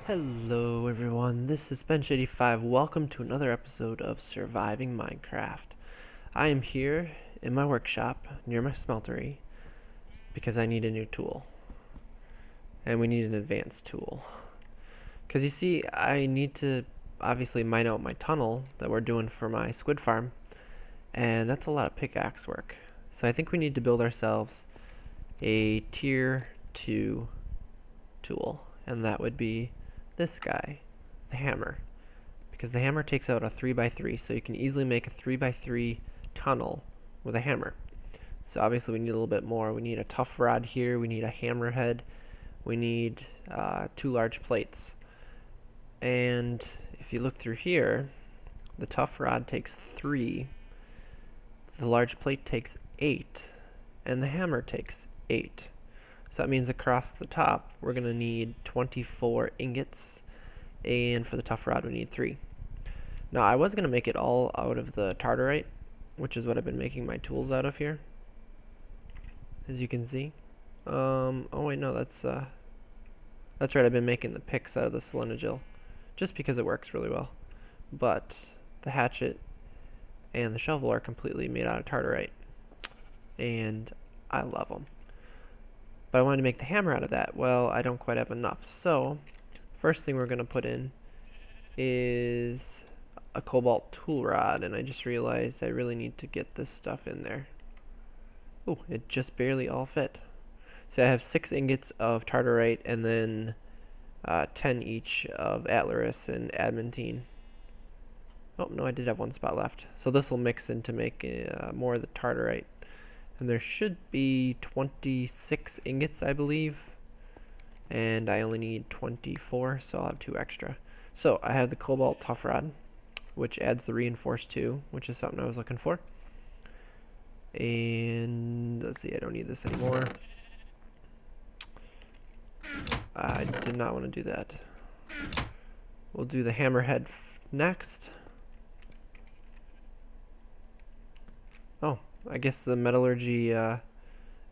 Hello everyone, this is Bench85. Welcome to another episode of Surviving Minecraft. I am here in my workshop near my smeltery because I need a new tool. And we need an advanced tool. Because you see, I need to obviously mine out my tunnel that we're doing for my squid farm. And that's a lot of pickaxe work. So I think we need to build ourselves a tier 2 tool. And that would be this guy, the hammer, because the hammer takes out a 3x3, so you can easily make a 3x3 tunnel with a hammer. So obviously we need a little bit more. We need a tough rod here, we need a hammerhead, we need 2 large plates. And if you look through here, the tough rod takes 3, the large plate takes 8, and the hammer takes 8. So that means across the top, we're going to need 24 ingots, and for the tough rod, we need 3. Now, I was going to make it all out of the tartarite, which is what I've been making my tools out of here, as you can see. Oh wait, no, that's right, I've been making the picks out of the selenogel, just because it works really well. But the hatchet and the shovel are completely made out of tartarite, and I love them. But I wanted to make the hammer out of that. Well, I don't quite have enough. So, first thing we're going to put in is a cobalt tool rod. And I just realized I really need to get this stuff in there. Oh, it just barely all fit. So I have 6 ingots of tartarite and then 10 each of atlaris and adamantine. Oh, no, I did have one spot left. So this will mix in to make more of the tartarite. And there should be 26 ingots, I believe. And I only need 24, so I'll have 2 extra. So I have the cobalt tough rod, which adds the reinforced 2, which is something I was looking for. And let's see, I don't need this anymore. I did not want to do that. We'll do the hammerhead next. Oh, I guess the metallurgy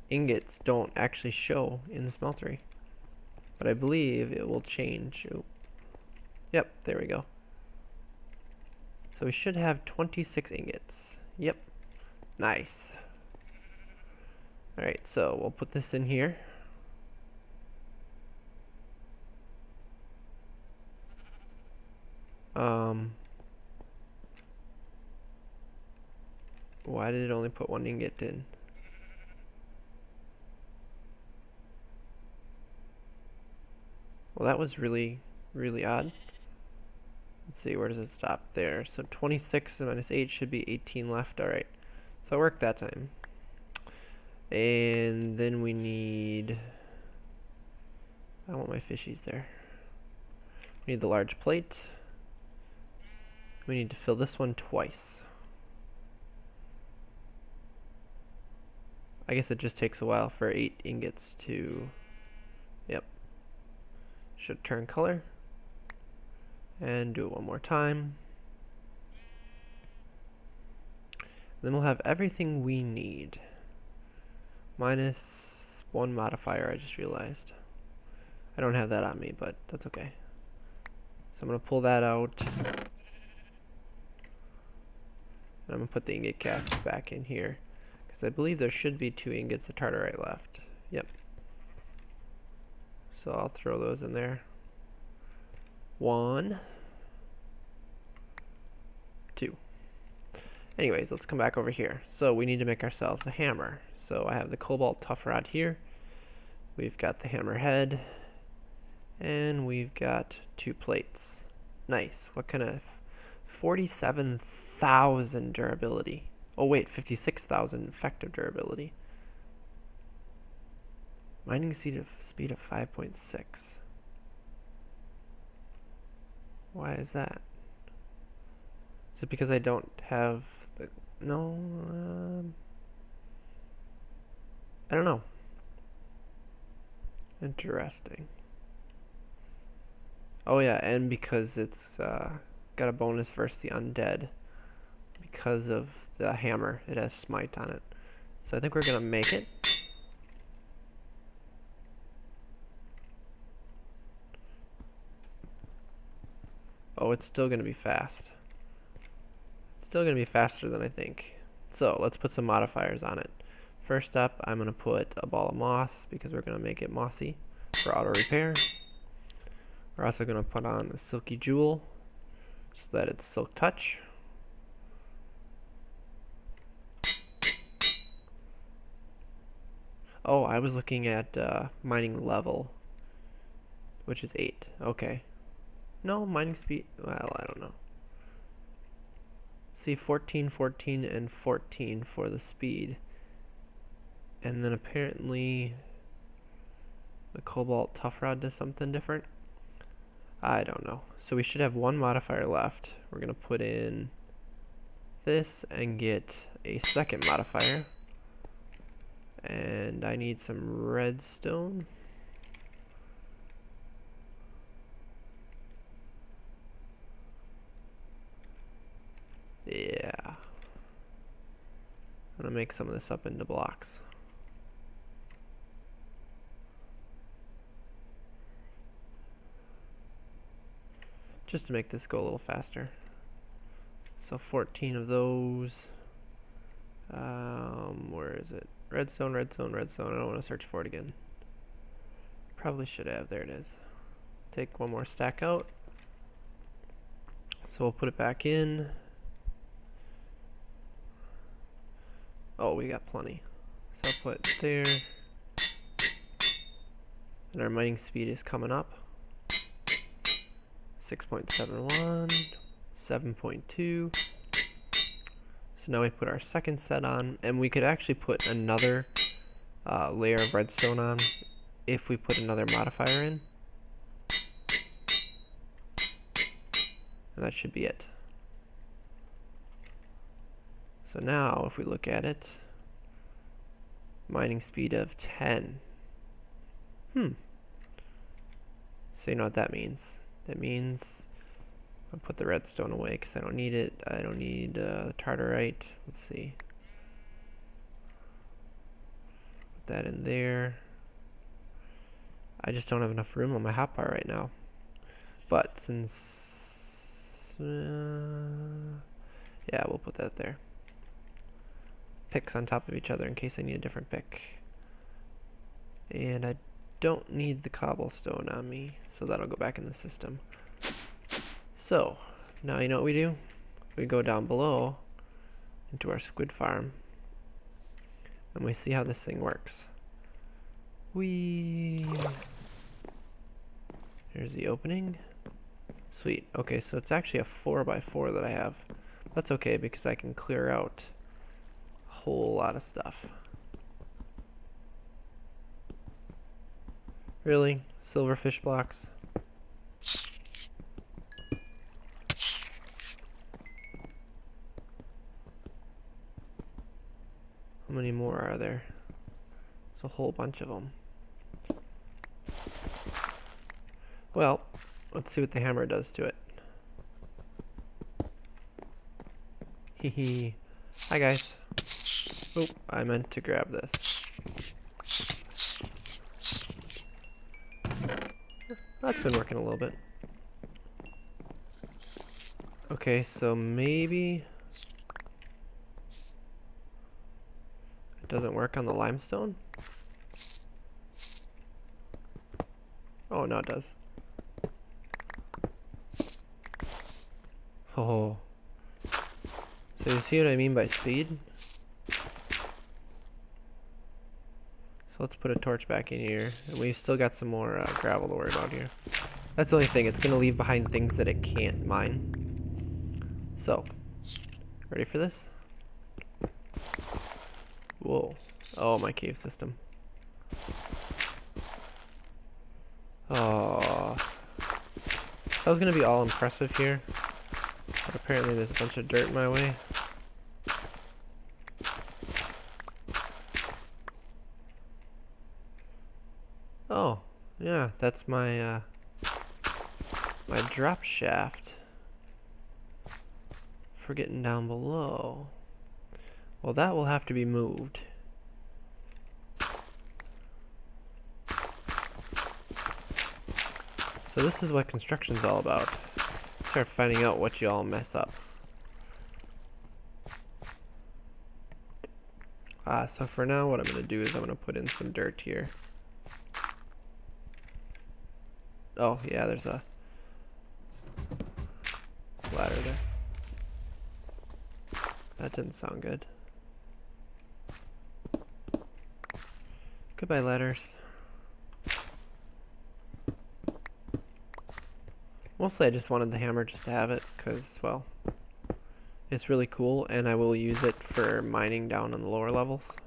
ingots don't actually show in the smeltery. But I believe it will change. Ooh. Yep, there we go. So we should have 26 ingots. Yep. Nice. Alright, so we'll put this in here. Why did it only put 1 ingot in? Well, that was really odd. Let's see, where does it stop? There. So 26 minus 8 should be 18 left. Alright. So it worked that time. And then we need... I want my fishies there. We need the large plate. We need to fill this one twice. I guess it just takes a while for 8 ingots to... Yep. Should turn color. And do it one more time. Then we'll have everything we need. Minus 1 modifier, I just realized. I don't have that on me, but that's okay. So I'm going to pull that out. And I'm going to put the ingot cast back in here. Because I believe there should be 2 ingots of tartarite left. Yep. So I'll throw those in there. 1, 2. Anyways, let's come back over here. So we need to make ourselves a hammer. So I have the cobalt tough rod here. We've got the hammerhead. And we've got 2 plates. Nice. What kind of... 47,000 durability. Oh wait, 56,000 effective durability. Mining speed of 5.6. Why is that? Is it because I don't have the... No, I don't know. Interesting. Oh yeah, and because it's got a bonus versus the undead. Because of the hammer, it has smite on it. So I think we're gonna make it. Oh, it's still going to be fast. It's still going to be faster than I think. So let's put some modifiers on it. First up, I'm going to put a ball of moss because we're going to make it mossy for auto repair. We're also going to put on a silky jewel so that it's silk touch. Oh, I was looking at mining level, which is 8. Okay. No, mining speed, well, I don't know. See, 14, 14, and 14 for the speed. And then apparently the cobalt tough rod does something different. I don't know. So we should have one modifier left. We're going to put in this and get a second modifier. And I need some redstone. Yeah. I'm going to make some of this up into blocks. Just to make this go a little faster. So 14 of those. Where is it? Redstone, redstone, redstone. I don't want to search for it again. Probably should have. There it is. Take one more stack out. So we'll put it back in. Oh, we got plenty. So I'll put it there. And our mining speed is coming up. 6.71, 7.2. So now we put our second set on, and we could actually put another layer of redstone on if we put another modifier in. And that should be it. So now if we look at it, mining speed of 10. So you know what that means. That means I'll put the redstone away because I don't need it. I don't need tartarite. Let's see. Put that in there. I just don't have enough room on my hotbar right now. But since... yeah, we'll put that there. Picks on top of each other in case I need a different pick. And I don't need the cobblestone on me, so that'll go back in the system. So, now you know what we do? We go down below into our squid farm, and we see how this thing works. Here's the opening. Sweet. Okay, so it's actually a 4x4 that I have. That's okay because I can clear out a whole lot of stuff. Really? Silverfish blocks? How many more are there? There's a whole bunch of them. Well, let's see what the hammer does to it. Hehe. Hi guys. Oh, I meant to grab this. That's been working a little bit. Okay, so maybe it doesn't work on the limestone? Oh, no, it does. Oh. So you see what I mean by speed? So let's put a torch back in here. And we've still got some more gravel to worry about here. That's the only thing. It's going to leave behind things that it can't mine. So, ready for this? Whoa. Oh, my cave system. Oh. That was going to be all impressive here. But apparently there's a bunch of dirt in my way. Oh, yeah, that's my my drop shaft for getting down below. Well, that will have to be moved. So this is what construction's all about. Start finding out what you all mess up. So for now, what I'm going to do is I'm going to put in some dirt here. Oh, yeah, there's a ladder there. That didn't sound good. Goodbye, ladders. Mostly I just wanted the hammer just to have it, because, well, it's really cool, and I will use it for mining down on the lower levels.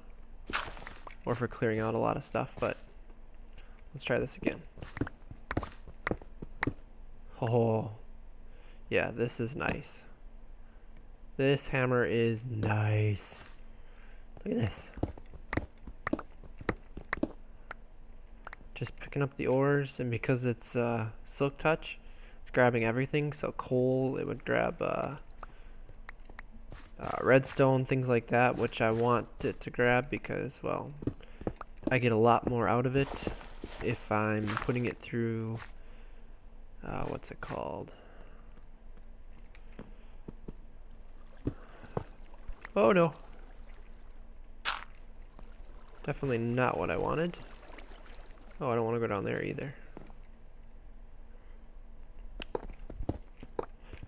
Or for clearing out a lot of stuff, but let's try this again. Oh, yeah, this is nice. This hammer is nice. Look at this. Just picking up the ores, and because it's silk touch, it's grabbing everything. So coal, it would grab redstone, things like that, which I want it to grab because, well, I get a lot more out of it if I'm putting it through, what's it called? Oh no. Definitely not what I wanted. Oh, I don't want to go down there either.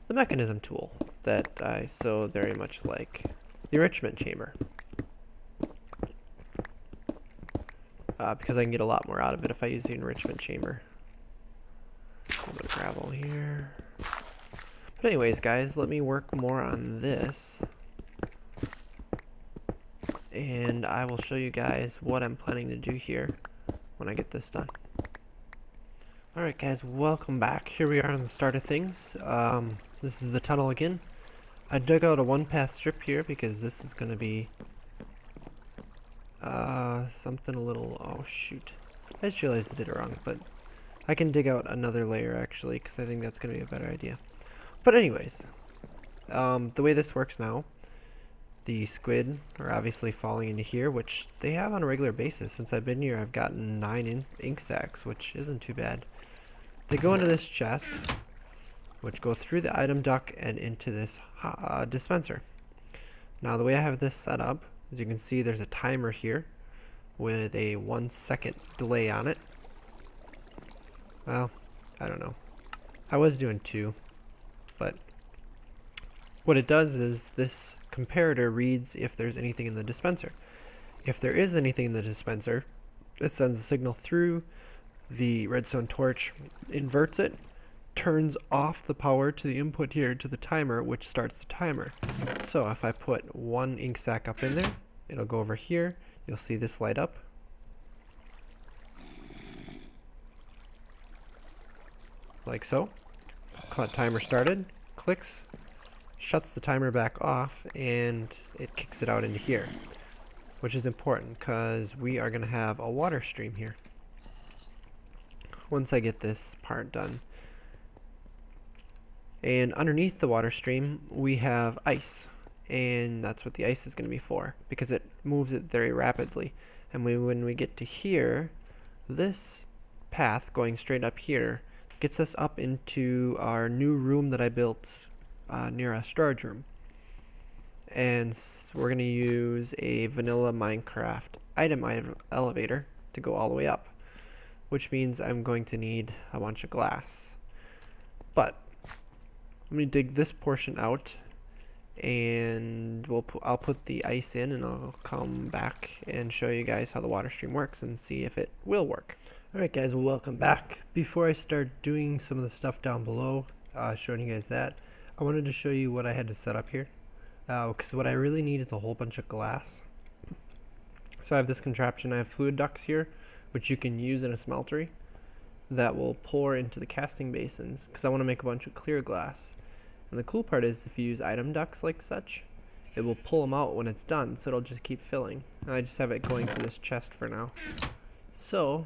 The mechanism tool that I so very much like. The enrichment chamber. Because I can get a lot more out of it if I use the enrichment chamber. A little bit of gravel here. But anyways, guys, let me work more on this. And I will show you guys what I'm planning to do here when I get this done. Alright guys, welcome back. Here we are on the start of things. This is the tunnel again. I dug out a one-path strip here because this is going to be something a little... Oh shoot. I just realized I did it wrong, but I can dig out another layer actually because I think that's going to be a better idea. But anyways, the way this works now, the squid are obviously falling into here, which they have on a regular basis. Since I've been here, I've gotten 9 ink sacs, which isn't too bad. They go into this chest, which go through the item duct and into this dispenser. Now, the way I have this set up, as you can see, there's a timer here with a 1 second delay on it. Well, I don't know. I was doing 2, but what it does is this comparator reads if there's anything in the dispenser. If there is anything in the dispenser, it sends a signal through the redstone torch, inverts it, turns off the power to the input here to the timer, which starts the timer. So if I put 1 ink sac up in there, it'll go over here. You'll see this light up. Like so. Timer started, clicks, shuts the timer back off, and it kicks it out into here, which is important because we are going to have a water stream here once I get this part done. And underneath the water stream we have ice, and that's what the ice is going to be for, because it moves it very rapidly. And when we get to here, this path going straight up here gets us up into our new room that I built near a storage room. And we're going to use a vanilla Minecraft item elevator to go all the way up, which means I'm going to need a bunch of glass. But let me dig this portion out, and I'll put the ice in, and I'll come back and show you guys how the water stream works and see if it will work. Alright guys, welcome back. Before I start doing some of the stuff down below, showing you guys that, I wanted to show you what I had to set up here, because what I really need is a whole bunch of glass. So I have this contraption. I have fluid ducts here, which you can use in a smeltery, that will pour into the casting basins, because I want to make a bunch of clear glass. And the cool part is, if you use item ducts like such, it will pull them out when it's done, so it'll just keep filling. And I just have it going through this chest for now. So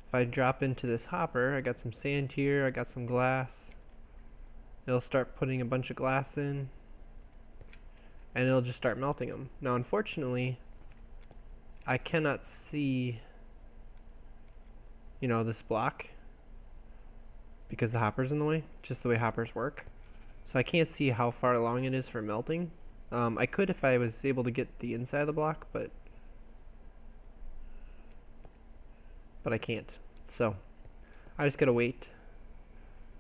if I drop into this hopper, I got some sand here, I got some glass. It'll start putting a bunch of glass in, and it'll just start melting them. Now unfortunately, I cannot see, this block. because the hopper's in the way, just the way hoppers work. So I can't see how far along it is for melting. I could if I was able to get the inside of the block, but I can't. So I just gotta wait.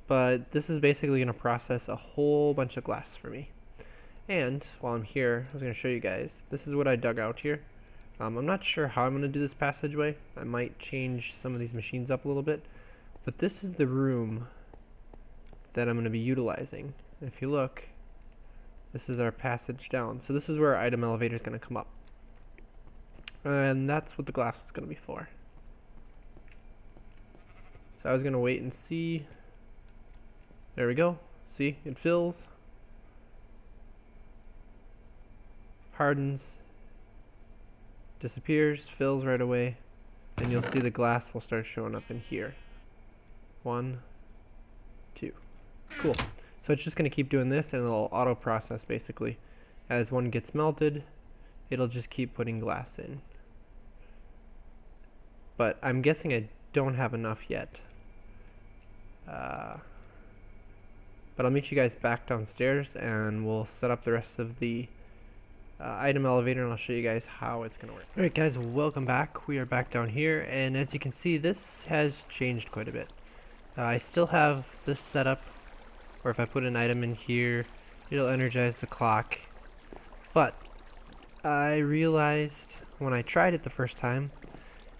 But this is basically gonna process a whole bunch of glass for me. And while I'm here, I was gonna show you guys, this is what I dug out here. I'm not sure how I'm gonna do this passageway. I might change some of these machines up a little bit, but this is the room that I'm gonna be utilizing. If you look, this is our passage down. So this is where our item elevator is gonna come up. And that's what the glass is gonna be for. So I was gonna wait and see. There we go. See, it fills, hardens, disappears, fills right away, and you'll see the glass will start showing up in here. 1, 2. Cool. So it's just gonna keep doing this, and it'll auto process basically. As one gets melted, it'll just keep putting glass in. But I'm guessing I don't have enough yet. But I'll meet you guys back downstairs and we'll set up the rest of the item elevator, and I'll show you guys how it's going to work. Alright guys, welcome back. We are back down here, and as you can see, this has changed quite a bit. I still have this setup where if I put an item in here, it'll energize the clock. But I realized when I tried it the first time,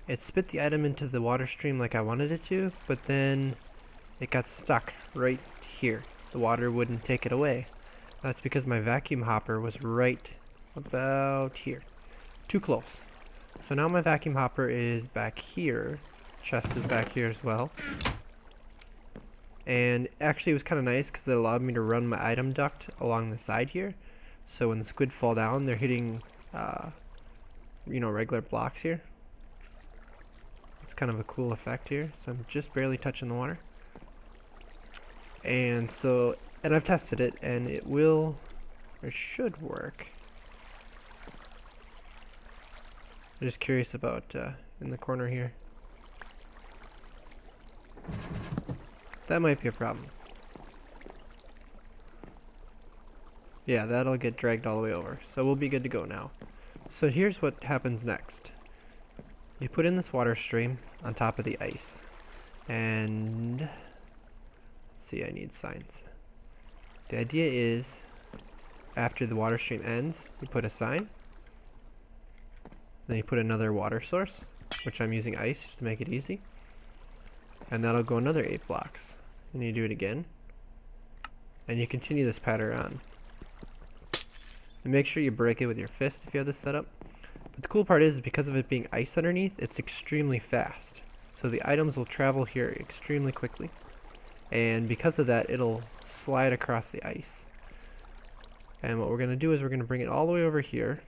it spit the item into the water stream like I wanted it to, but then it got stuck right here. The water wouldn't take it away. That's because my vacuum hopper was right about here. Too close. So now my vacuum hopper is back here. Chest is back here as well. And actually it was kind of nice because it allowed me to run my item duct along the side here. So when the squid fall down, they're hitting, regular blocks here. It's kind of a cool effect here. So I'm just barely touching the water. And I've tested it, and it should work. I'm just curious about in the corner here. That might be a problem. Yeah, that'll get dragged all the way over. So we'll be good to go now. So here's what happens next. You put in this water stream on top of the ice. And let's see, I need signs. The idea is after the water stream ends, you put a sign. Then you put another water source, which I'm using ice just to make it easy. And that'll go another 8 blocks. And you do it again. And you continue this pattern on. And make sure you break it with your fist if you have this set up. But the cool part is because of it being ice underneath, it's extremely fast. So the items will travel here extremely quickly. And because of that, it'll slide across the ice. And what we're going to do is we're going to bring it all the way over here.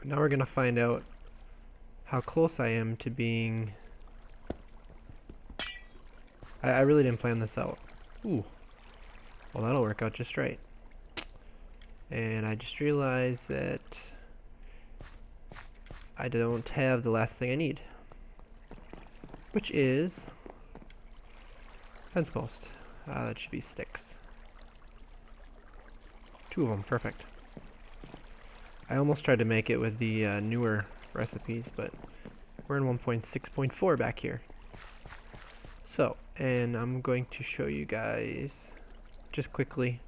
Now we're going to find out how close I am to being... I really didn't plan this out. Ooh. Well, that'll work out just right. And I just realized that I don't have the last thing I need, which is fence post. That should be sticks. 2 of them, perfect. I almost tried to make it with the newer recipes, but we're in 1.6.4 back here. So, and I'm going to show you guys just quickly.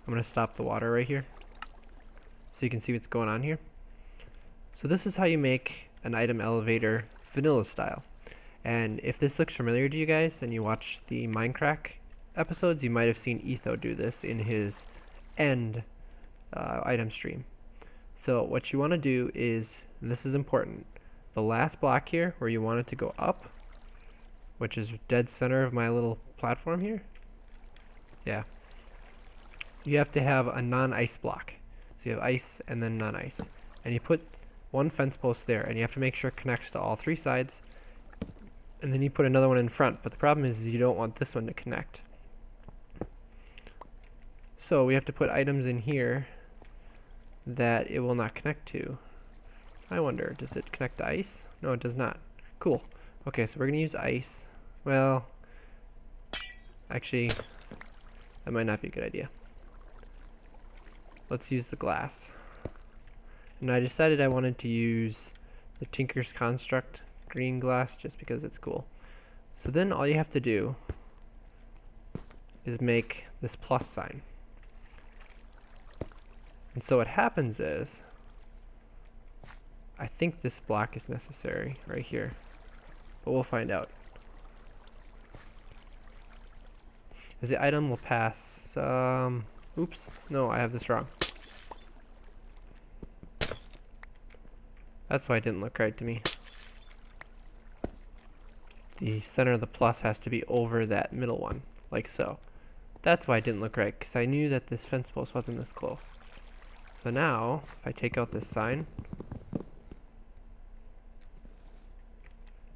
I'm going to stop the water right here so you can see what's going on here. So this is how you make an item elevator vanilla style. And if this looks familiar to you guys and you watch the Minecraft episodes, you might have seen Etho do this in his end item stream. So what you want to do is, and this is important, the last block here where you want it to go up, which is dead center of my little platform here. Yeah. You have to have a non-ice block. So you have ice and then non-ice. And you put 1 fence post there, and you have to make sure it connects to all 3 sides. And then you put another one in front, but the problem is you don't want this one to connect. So we have to put items in here that it will not connect to. I wonder, does it connect to ice? No, it does not. Cool. Okay, so we're going to use ice. Well, Actually, that might not be a good idea. Let's use the glass. And I decided I wanted to use the Tinker's Construct green glass just because it's cool. So then all you have to do is make this plus sign. And so what happens is, I think this block is necessary right here, but we'll find out. As the item will pass, oops, no, I have this wrong. That's why it didn't look right to me. The center of the plus has to be over that middle one, like so. That's why it didn't look right, because I knew that this fence post wasn't this close. So now, if I take out this sign,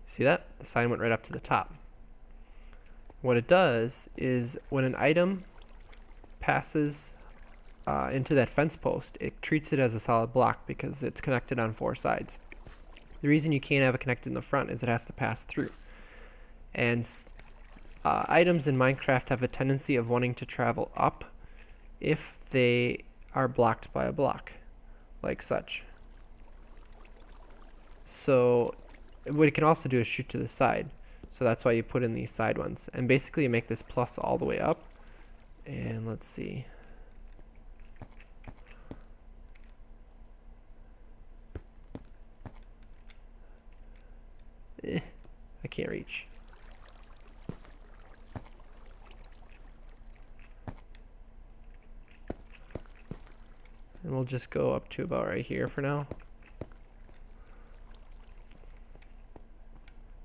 see that? The sign went right up to the top. What it does is when an item passes into that fence post, it treats it as a solid block because it's connected on 4 sides. The reason you can't have it connected in the front is it has to pass through. And items in Minecraft have a tendency of wanting to travel up if they are blocked by a block, like such. So what it can also do is shoot to the side. So that's why you put in these side ones. And basically you make this plus all the way up. And let's see. I can't reach. And we'll just go up to about right here for now.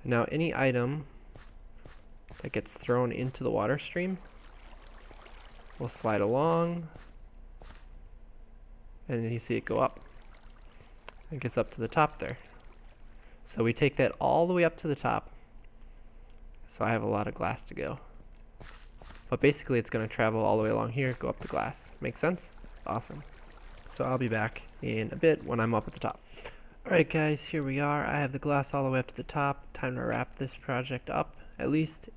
Now any item that gets thrown into the water stream will slide along, and then you see it go up. It gets up to the top there. So we take that all the way up to the top. So I have a lot of glass to go. But basically it's going to travel all the way along here, go up the glass. Make sense? Awesome. So I'll be back in a bit when I'm up at the top. Alright guys, here we are. I have the glass all the way up to the top. Time to wrap this project up, at least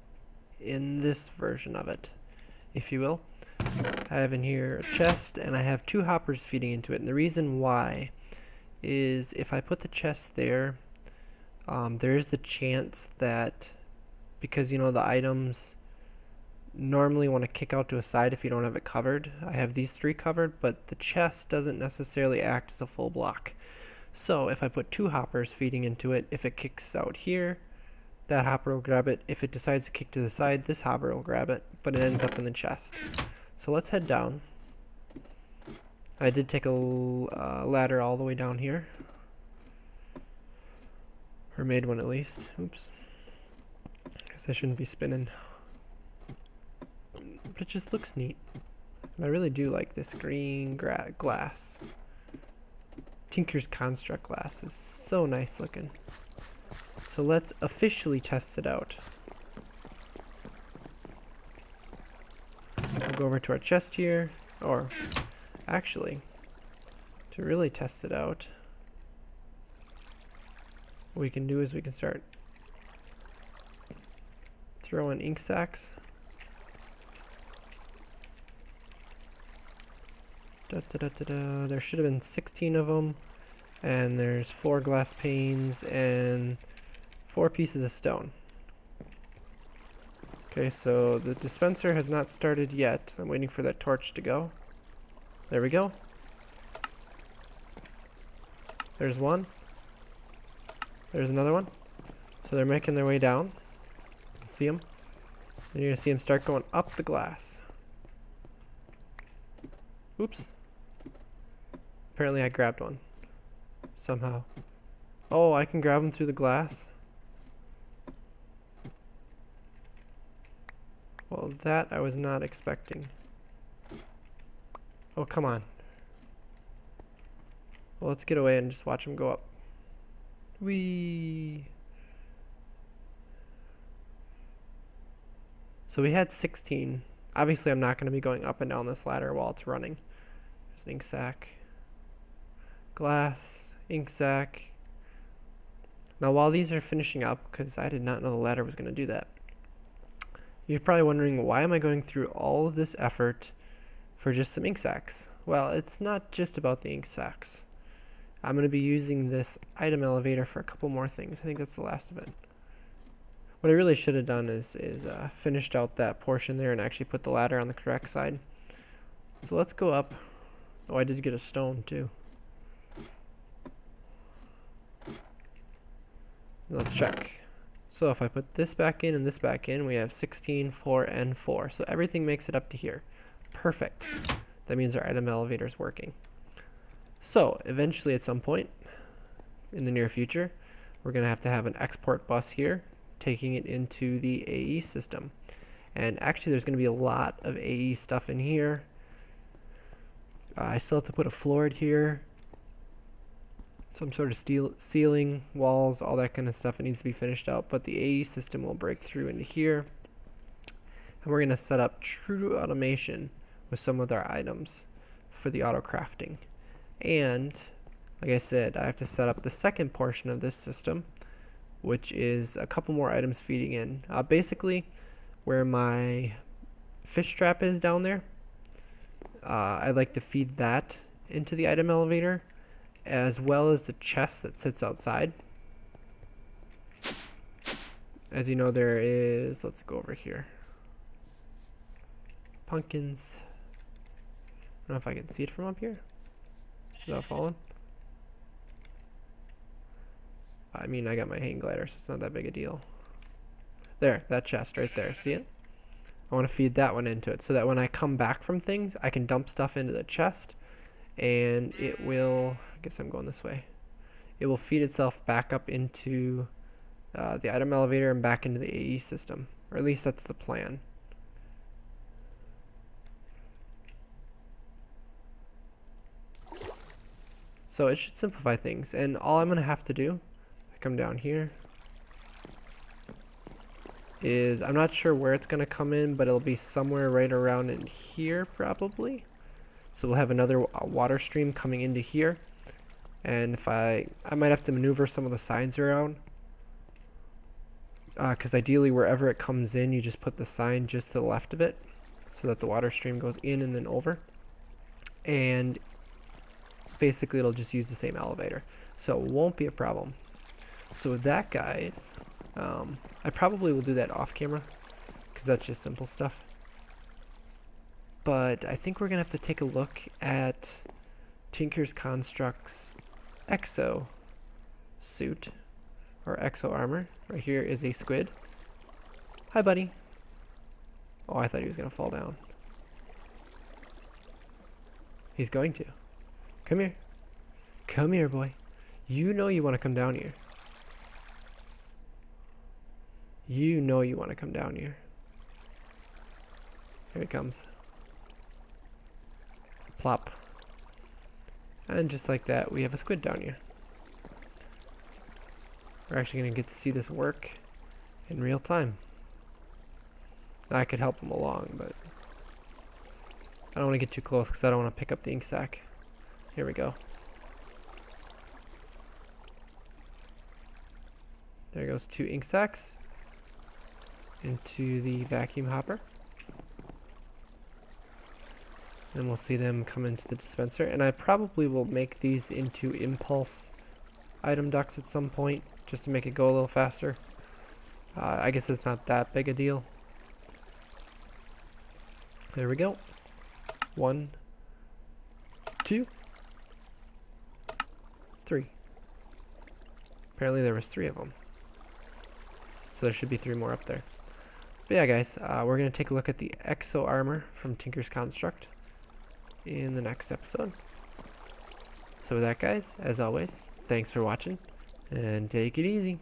in this version of it, if you will. I have in here a chest, and I have 2 hoppers feeding into it. And the reason why is if I put the chest there, there's the chance that, because you know the items normally want to kick out to a side if you don't have it covered. I have these 3 covered, but the chest doesn't necessarily act as a full block. So if I put 2 hoppers feeding into it, if it kicks out here, that hopper will grab it. If it decides to kick to the side, this hopper will grab it, but it ends up in the chest. So let's head down. I did take a ladder all the way down here. Or made one at least. Oops. Guess I shouldn't be spinning. But it just looks neat. And I really do like this green glass. Tinker's Construct glass is so nice looking. So let's officially test it out. We'll go over to our chest here, or actually, to really test it out, what we can do is we can start throwing ink sacks. There should have been 16 of them, and there's 4 glass panes and 4 pieces of stone. Okay, so the dispenser has not started yet. I'm waiting for that torch to go. There we go. There's one. There's another one. So they're making their way down. See them? And you're gonna see them start going up the glass. Oops. Apparently I grabbed one. Somehow. Oh, I can grab them through the glass? Well, that I was not expecting. Oh, come on. Well, let's get away and just watch them go up. Whee! So we had 16. Obviously, I'm not going to be going up and down this ladder while it's running. There's an ink sac. Glass, ink sac. Now, while these are finishing up, because I did not know the ladder was going to do that, You're probably wondering, why am I going through all of this effort for just some ink sacs? Well, it's not just about the ink sacs. I'm going to be using this item elevator for a couple more things. I think that's the last of it. What I really should have done is finished out that portion there and actually put the ladder on the correct side. So let's go up. Oh, I did get a stone too. Let's check. So if I put this back in and this back in, we have 16, 4, and 4. So everything makes it up to here. Perfect. That means our item elevator is working. So eventually at some point in the near future, we're going to have an export bus here, taking it into the AE system. And actually there's going to be a lot of AE stuff in here. I still have to put a floor here, some sort of ceiling, walls, all that kind of stuff. It needs to be finished out, but the AE system will break through into here. And we're going to set up true automation with some of our items for the auto crafting. And like I said, I have to set up the second portion of this system, which is a couple more items feeding in. Basically, where my fish trap is down there, I'd like to feed that into the item elevator, as well as the chest that sits outside. As you know, there is, let's go over here, pumpkins. I don't know if I can see it from up here without falling. I mean, I got my hang glider, so it's not that big a deal. There, that chest right there, see it? I want to feed that one into it so that when I come back from things, I can dump stuff into the chest and it will, I guess I'm going this way, it will feed itself back up into the item elevator and back into the AE system, or at least that's the plan. So it should simplify things, and all I'm going to have to do, I come down here, is I'm not sure where it's going to come in, but it'll be somewhere right around in here probably. So we'll have another water stream coming into here, and if I might have to maneuver some of the signs around, because ideally wherever it comes in, you just put the sign just to the left of it so that the water stream goes in and then over, and basically it'll just use the same elevator, so it won't be a problem. So with that, guys, I probably will do that off camera because that's just simple stuff, but I think we're gonna have to take a look at Tinker's Construct's exo suit, or exo armor. Right here is a squid. Hi, buddy. Oh, I thought he was gonna fall down. He's going to. Come here. Come here, boy. You know you want to come down here. You know you want to come down here. Here he comes. Plop. And just like that, we have a squid down here. We're actually going to get to see this work in real time. Now, I could help him along, but I don't want to get too close because I don't want to pick up the ink sac. Here we go. There goes 2 ink sacs into the vacuum hopper. And we'll see them come into the dispenser. And I probably will make these into impulse item ducts at some point, just to make it go a little faster. I guess it's not that big a deal. There we go. 1, 2, 3. Apparently there was 3 of them. So there should be 3 more up there. But yeah, guys, we're going to take a look at the exo armor from Tinker's Construct in the next episode. So with that, guys, as always, thanks for watching, and take it easy.